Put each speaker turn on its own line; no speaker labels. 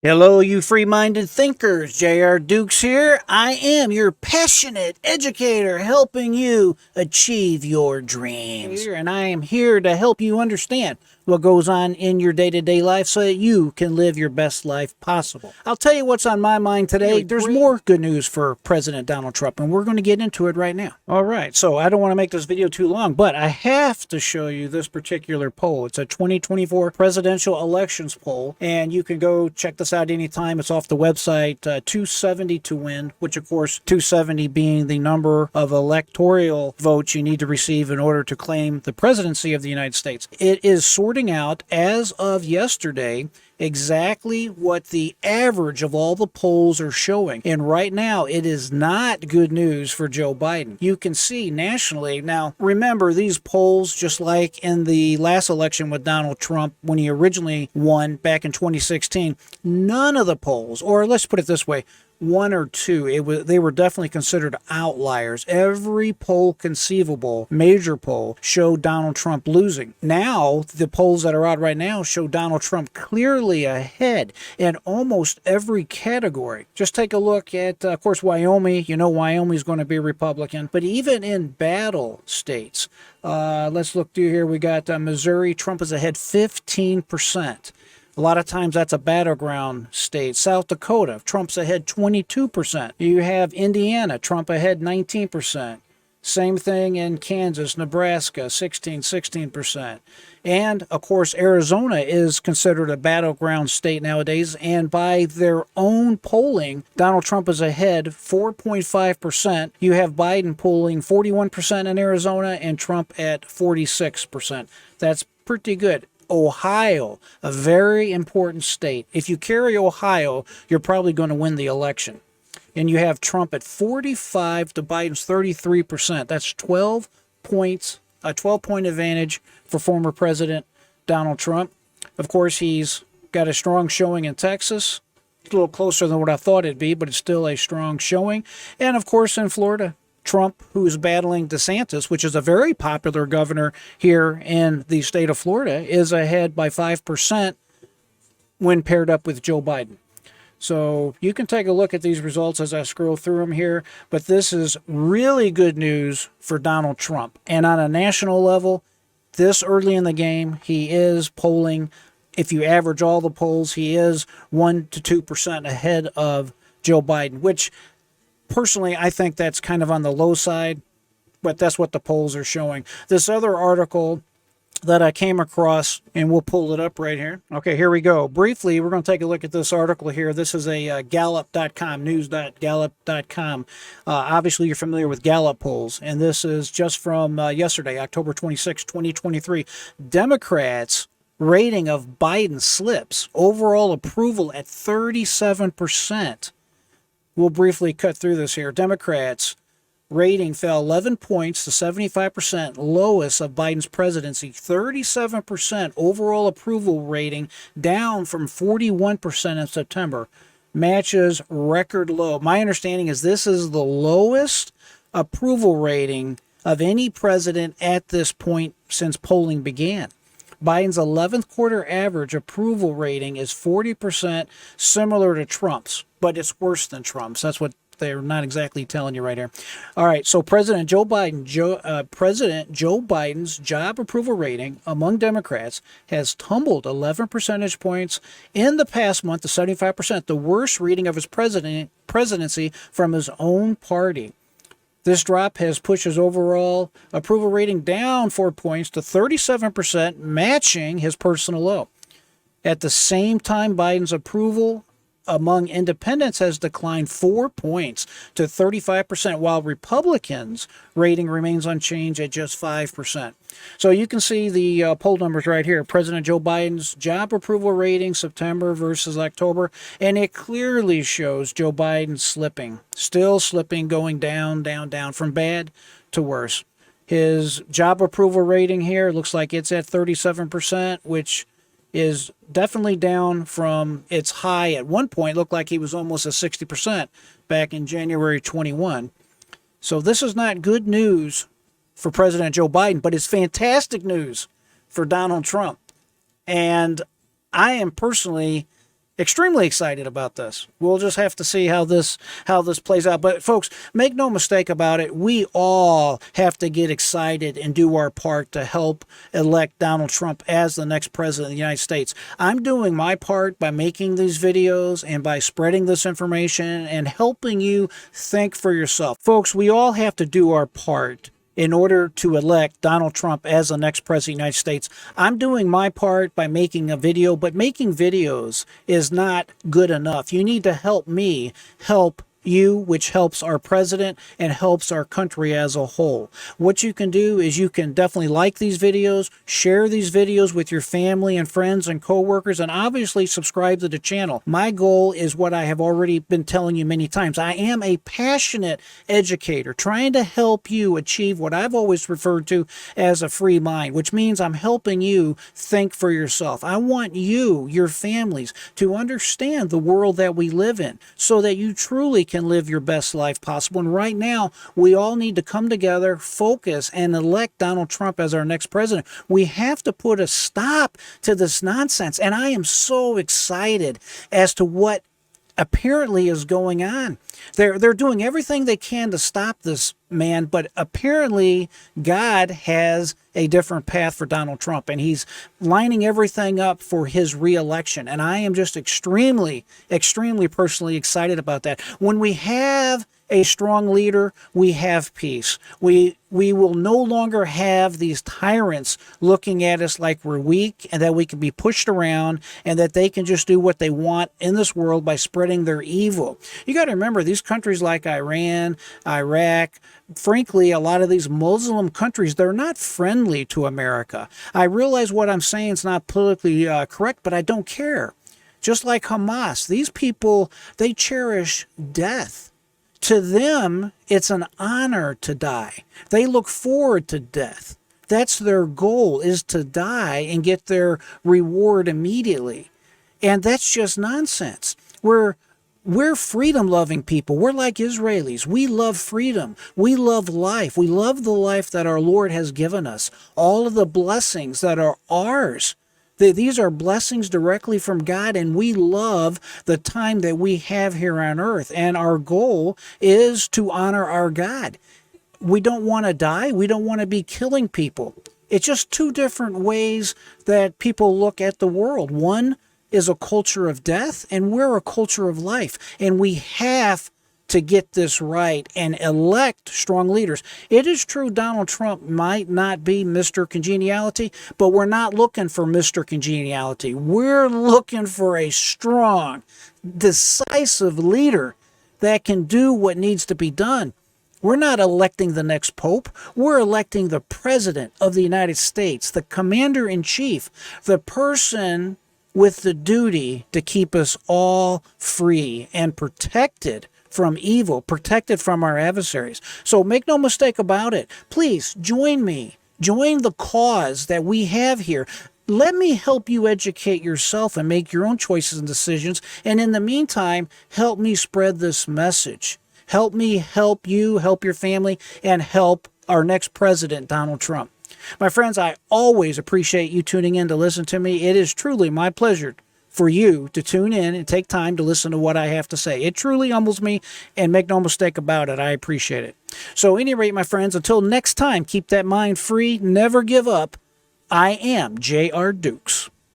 Hello, you free-minded thinkers. J.R. Dukes here. I am your passionate educator helping you achieve your dreams. And I am here to help you understand what goes on in your day-to-day life so that you can live your best life possible. I'll tell you what's on my mind today. There's more good news for President Donald Trump, and we're going to get into it right now. All right, so I don't want to make this video too long, but I have to show you this particular poll. It's a 2024 presidential elections poll, and you can go check this out anytime. It's off the website, 270 to win, which of course 270 being the number of electoral votes you need to receive in order to claim the presidency of the United States. It is sorting out, as of yesterday, exactly what the average of all the polls are showing. And right now, it is not good news for Joe Biden. You can see nationally. Now, remember, these polls, just like in the last election with Donald Trump, when he originally won back in 2016, none of the polls, or let's put it this way, one or two, they were definitely considered outliers. Every poll conceivable, major poll, showed Donald Trump losing. Now, the polls that are out right now show Donald Trump clearly ahead in almost every category. Just take a look at, of course, Wyoming. You know Wyoming's going to be Republican. But even in battle states, let's look through here. We got Missouri. Trump is ahead 15%. A lot of times that's a battleground state. South Dakota, Trump's ahead 22%. You have Indiana, Trump ahead 19%. Same thing in Kansas, Nebraska, 16%. And, of course, Arizona is considered a battleground state nowadays. And by their own polling, Donald Trump is ahead 4.5%. You have Biden polling 41% in Arizona and Trump at 46%. That's pretty good. Ohio, a very important state. If you carry Ohio, you're probably going to win the election. And you have Trump at 45 to Biden's 33%. That's 12 points, a 12-point advantage for former President Donald Trump. Of course, he's got a strong showing in Texas. It's a little closer than what I thought it'd be, but it's still a strong showing. And, of course, in Florida, Trump, who is battling DeSantis, which is a very popular governor here in the state of Florida, is ahead by 5% when paired up with Joe Biden. So you can take a look at these results as I scroll through them here, but this is really good news for Donald Trump. And on a national level, this early in the game, he is polling, if you average all the polls, he is 1 to 2% ahead of Joe Biden, which personally, I think that's kind of on the low side, but that's what the polls are showing. This other article that I came across, and we'll pull it up right here. Okay, here we go. Briefly, we're going to take a look at this article here. This is a Gallup.com, news.gallup.com. Obviously, you're familiar with Gallup polls, and this is just from yesterday, October 26, 2023. Democrats' rating of Biden slips. Overall approval at 37%. We'll briefly cut through this here. Democrats' rating fell 11 points to 75%, lowest of Biden's presidency. 37% overall approval rating, down from 41% in September. Matches record low. My understanding is this is the lowest approval rating of any president at this point since polling began. Biden's 11th quarter average approval rating is 40%, similar to Trump's, but it's worse than Trump's. That's what they're not exactly telling you right here. All right, so President Joe Biden's job approval rating among Democrats has tumbled 11 percentage points in the past month to 75%, the worst reading of his presidency from his own party. This drop has pushed his overall approval rating down 4 points to 37%, matching his personal low. At the same time, Biden's approval among independents has declined 4 points to 35%, while Republicans' rating remains unchanged at just 5%. So you can see the poll numbers right here. President Joe Biden's job approval rating, September versus October, and it clearly shows Joe Biden slipping, still slipping, going down, from bad to worse. His job approval rating here looks like it's at 37%, which is definitely down from its high at one point. Looked like he was almost at 60% back in January 21. So this is not good news for President Joe Biden, but it's fantastic news for Donald Trump. And I am personally extremely excited about this. We'll just have to see how this plays out. But folks, make no mistake about it, we all have to get excited and do our part to help elect Donald Trump as the next president of the United States. I'm doing my part by making these videos and by spreading this information and helping you think for yourself. Folks, we all have to do our part in order to elect Donald Trump as the next president of the United States. I'm doing my part by making a video, but making videos is not good enough. You need to help me help you, which helps our president and helps our country as a whole. What you can do is you can definitely like these videos, share these videos with your family and friends and coworkers, and obviously subscribe to the channel. My goal is what I have already been telling you many times. I am a passionate educator trying to help you achieve what I've always referred to as a free mind, which means I'm helping you think for yourself. I want you, your families, to understand the world that we live in so that you truly can live your best life possible. And right now, we all need to come together, focus, and elect Donald Trump as our next president. We have to put a stop to this nonsense. And I am so excited as to what apparently is going on. They're doing everything they can to stop this man, but apparently God has a different path for Donald Trump, and he's lining everything up for his re-election. And I am just extremely, extremely personally excited about that. When we have a strong leader, we have peace. We will no longer have these tyrants looking at us like we're weak and that we can be pushed around and that they can just do what they want in this world by spreading their evil. You got to remember, these countries like Iran, Iraq, frankly, a lot of these Muslim countries, they're not friendly to America. I realize what I'm saying is not politically correct, but I don't care. Just like Hamas, these people, they cherish death. To them, it's an honor to die. They look forward to death. That's their goal, is to die and get their reward immediately. And that's just nonsense. We're freedom-loving people. We're like Israelis. We love freedom. We love life. We love the life that our Lord has given us. All of the blessings that are ours. These are blessings directly from God, and we love the time that we have here on earth. And our goal is to honor our God. We don't want to die. We don't want to be killing people. It's just two different ways that people look at the world. One is a culture of death, and we're a culture of life. And we have to get this right and elect strong leaders. It is true Donald Trump might not be Mr. Congeniality, but we're not looking for Mr. Congeniality. We're looking for a strong, decisive leader that can do what needs to be done. We're not electing the next pope. We're electing the president of the United States, the commander-in-chief, the person with the duty to keep us all free and protected from evil, protected from our adversaries. So make no mistake about it. Please join me. Join the cause that we have here. Let me help you educate yourself and make your own choices and decisions. And in the meantime, help me spread this message. Help me help you, help your family, and help our next president, Donald Trump. My friends, I always appreciate you tuning in to listen to me. It is truly my pleasure for you to tune in and take time to listen to what I have to say. It truly humbles me, and make no mistake about it, I appreciate it. So at any rate, my friends, until next time, keep that mind free, never give up. I am J.R. Dukes.